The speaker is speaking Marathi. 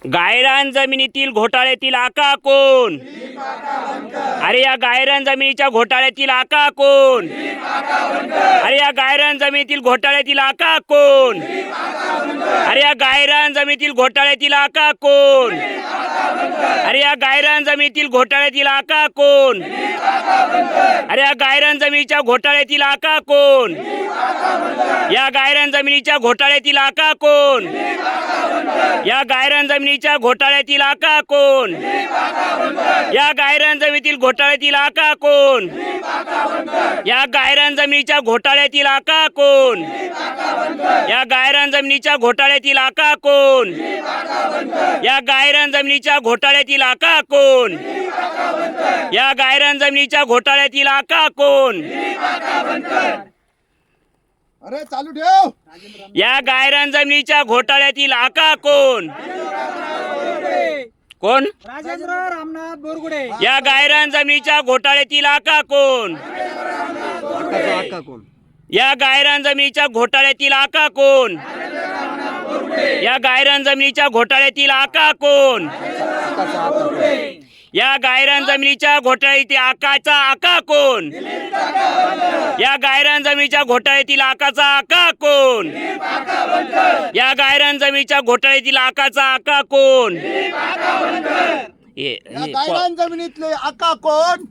गायरान जमिनीतील घोटाळ्यातील आका कोण? अरे या गायरान जमिनीच्या घोटाळ्यातील आका कोण? अरे या गायरान जमिनीतील घोटाळ्यातील आका कोण? अरे या गायरान जमिनीतील घोटाळ्यातील आका कोण? अरे या गायरान जमिनीतील घोटाळ्यातील आका कोण? अरे या गायरान जमिनीच्या घोटाळ्यातील आका कोण? या गायरान जमिनीच्या घोटाळ्यातील आका कोण? या गायरान जमिनीच्या घोटाळ्यातील आका कोण? या गायरान जमिनीतील घोटाळ्यातील आका कोण? या गायरान जमिनीच्या घोटाळ्यातील आका कोण? या गायरान जमिनीच्या घोटाळ्यातील आका कोण? या गायरान जमिनीच्या घोटाळ्यातील आका कोण? या गायरान जमिनीच्या घोटाळ्यातील आका कोण? अरे चालू ठेव. या गायरान जमिनीच्या घोटाळ्यातील आका कोण? कोण? राजेंद्र रामनाथ बोरगुडे. या गायरान जमिनीच्या घोटाळ्यातील आका कोण? या गायरान जमिनीच्या घोटाळ्यातील आका कोण? या गायरान जमिनीच्या घोटाळ्यातील आका कोण? या गायरान जमिनीच्या घोटाळ्यातील आकाचा आका कोण? या गायरान जमिनीच्या घोटाळ्यातील आकाचा आका कोण? या गायरान जमिनीच्या घोटाळ्यातील आकाचा आका कोण? या गायरान जमिनीतले आका कोण?